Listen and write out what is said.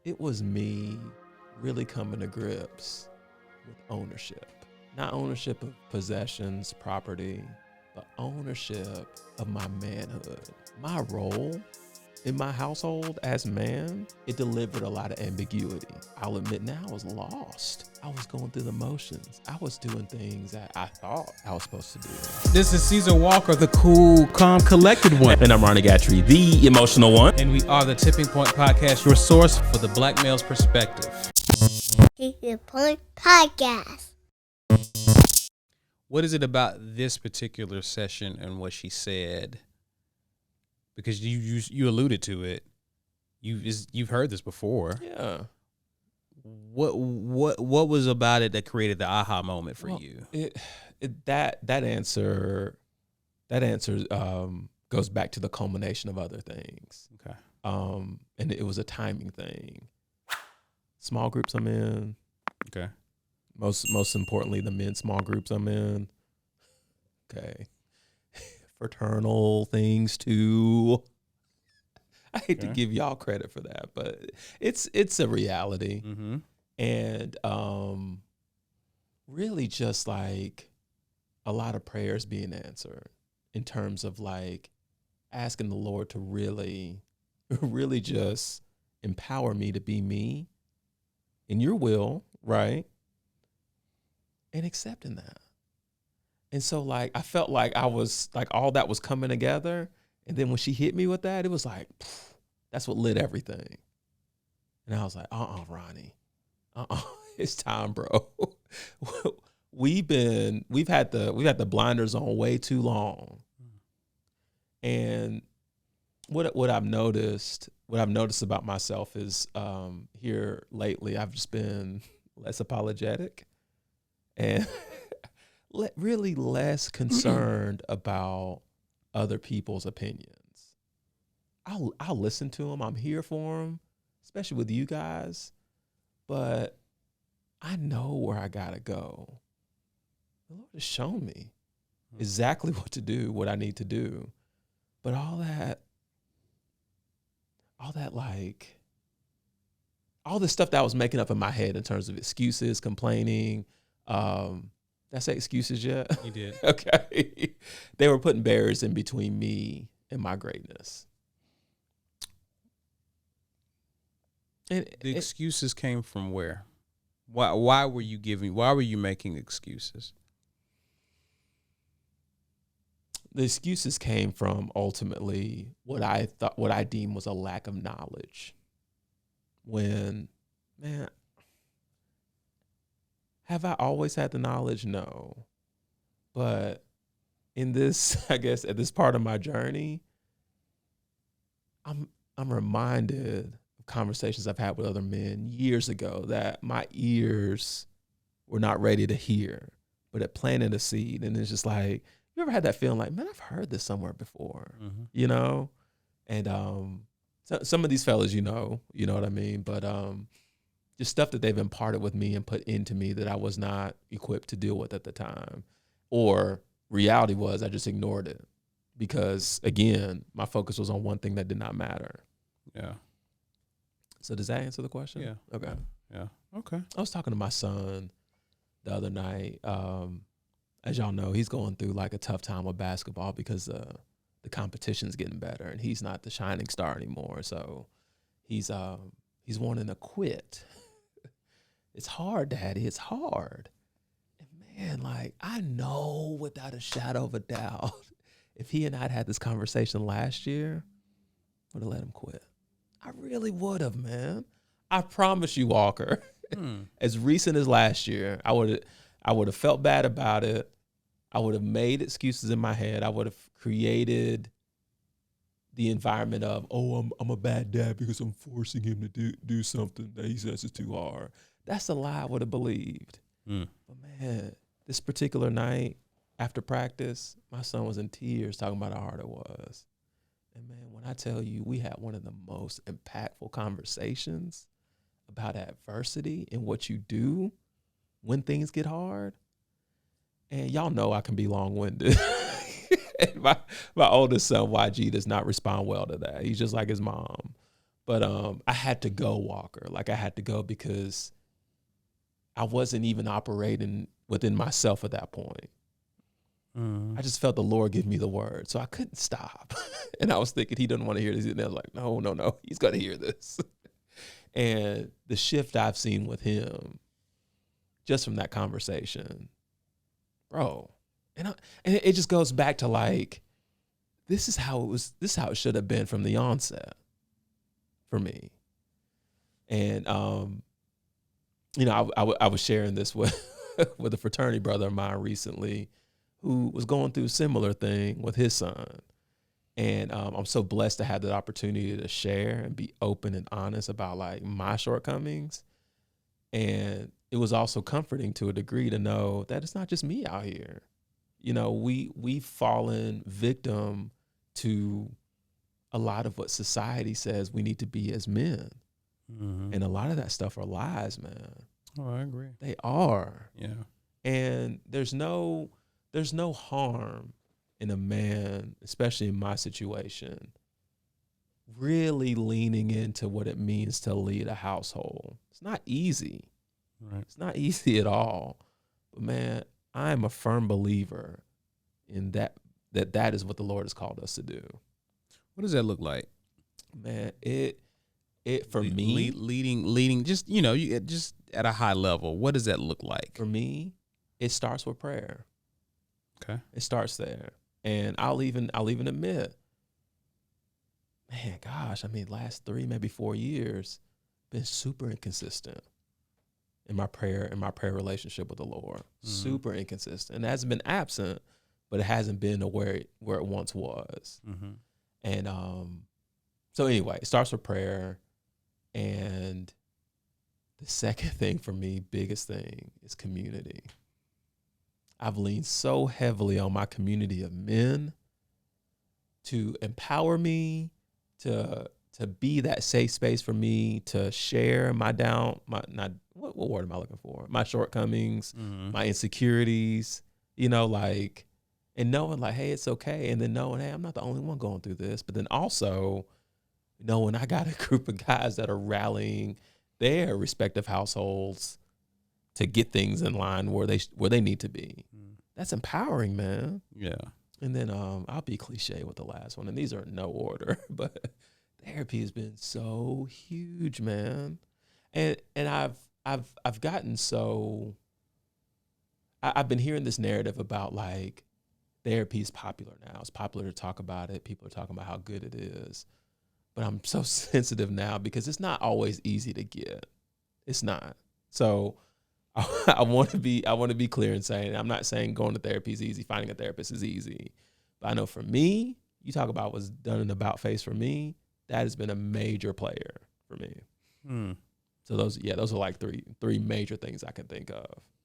it was me really coming to grips with ownership. Not ownership of possessions, property, but ownership of my manhood. My role in my household as man, it delivered a lot of ambiguity. I'll admit now I was lost. I was going through the motions. I was doing things that I thought I was supposed to do. This is Caesar Walker, the cool, calm, collected one. And I'm Ronnie Gatrey, the emotional one. And we are the Tipping Point Podcast, your source for the black male's perspective. Tipping Point Podcast. What is it about this particular session and what she said? Because you alluded to it. You've heard this before. Yeah. What was about it that created the aha moment for you? That answer goes back to the culmination of other things. Okay. And it was a timing thing. Small groups I'm in. Okay. Most importantly, the men's small groups I'm in. Okay. Fraternal things too. I hate to give y'all credit for that, but it's a reality. Mm-hmm. And really just like a lot of prayers being answered in terms of like asking the Lord to really just empower me to be me in your will, right? And accepting that. And so like I felt like I was like all that was coming together. And then when she hit me with that, it was like, that's what lit everything. And I was like, Ronnie, it's time, bro. we've had the blinders on way too long. And what I've noticed about myself is here lately, I've just been less apologetic and really less concerned about other people's opinions. I'll listen to them. I'm here for them, especially with you guys. But I know where I gotta go. The Lord has shown me exactly what to do, what I need to do. But all the stuff that I was making up in my head in terms of excuses, complaining, did I say excuses yet? You did. Okay. They were putting barriers in between me and my greatness. And the excuses came from where? Why were you making excuses? The excuses came from ultimately what I deemed was a lack of knowledge. When, man, have I always had the knowledge? No. But in this, I guess, at this part of my journey, I'm reminded of conversations I've had with other men years ago that my ears were not ready to hear, but it planted a seed. And it's just like, you ever had that feeling like, man, I've heard this somewhere before, you know? And so some of these fellas, you know what I mean? But just stuff that they've imparted with me and put into me that I was not equipped to deal with at the time. Or reality was I just ignored it because, again, my focus was on one thing that did not matter. Yeah. So does that answer the question? Yeah. Okay. Yeah. Okay. I was talking to my son the other night. As y'all know, he's going through like a tough time with basketball because the competition's getting better and he's not the shining star anymore. So he's wanting to quit. It's hard, Daddy. It's hard. And man, like, I know without a shadow of a doubt, if he and I had this conversation last year, I would have let him quit. I really would have, man. I promise you, Walker. As recent as last year, I would have felt bad about it. I would have made excuses in my head. I would have created the environment of, I'm a bad dad because I'm forcing him to do something that he says is too hard. That's a lie I would have believed. But man, this particular night after practice, my son was in tears talking about how hard it was. And man, when I tell you, we had one of the most impactful conversations about adversity and what you do when things get hard. And y'all know I can be long-winded. And my oldest son, YG, does not respond well to that. He's just like his mom. But I had to go, Walker. Like, I had to go because I wasn't even operating within myself at that point. I just felt the Lord give me the word. So I couldn't stop. And I was thinking he doesn't want to hear this. And I was like, no, he's going to hear this. And the shift I've seen with him just from that conversation, bro. And it just goes back to like, this is how it should have been from the onset for me. And, I was sharing this with a fraternity brother of mine recently who was going through a similar thing with his son. And I'm so blessed to have that opportunity to share and be open and honest about like my shortcomings. And it was also comforting to a degree to know that it's not just me out here. You know, we've fallen victim to a lot of what society says we need to be as men. Mm-hmm. And a lot of that stuff are lies, man. Oh, I agree. They are. Yeah. And there's no harm in a man, especially in my situation, really leaning into what it means to lead a household. It's not easy. Right. It's not easy at all. But man, I'm a firm believer in that is what the Lord has called us to do. What does that look like? Man, it for me, leading, just, just at a high level, what does that look like? For me, it starts with prayer. Okay. It starts there. And I'll even admit, man, gosh, last 3, maybe 4 years, been super inconsistent in my prayer relationship with the Lord. Mm-hmm. Super inconsistent. And it hasn't been absent, but it hasn't been where it once was. Mm-hmm. And so anyway, it starts with prayer. And the second thing for me, biggest thing, is community. I've leaned so heavily on my community of men to empower me, to be that safe space for me, to share what word am I looking for? My shortcomings, mm-hmm. my insecurities, and knowing like, hey, it's okay. And then knowing, hey, I'm not the only one going through this. But then also knowing I got a group of guys that are rallying their respective households to get things in line where they need to be. That's empowering, man. Yeah. And then I'll be cliche with the last one, and these are in no order, but therapy has been so huge, man. And I've gotten so I've been hearing this narrative about like therapy is popular now. It's popular to talk about it. People are talking about how good it is. But I'm so sensitive now because it's not always easy to get. It's not. So I want to be clear in saying, I'm not saying going to therapy is easy, finding a therapist is easy. But I know for me, you talk about what's done in about face for me, that has been a major player for me. So those are like three major things I can think of.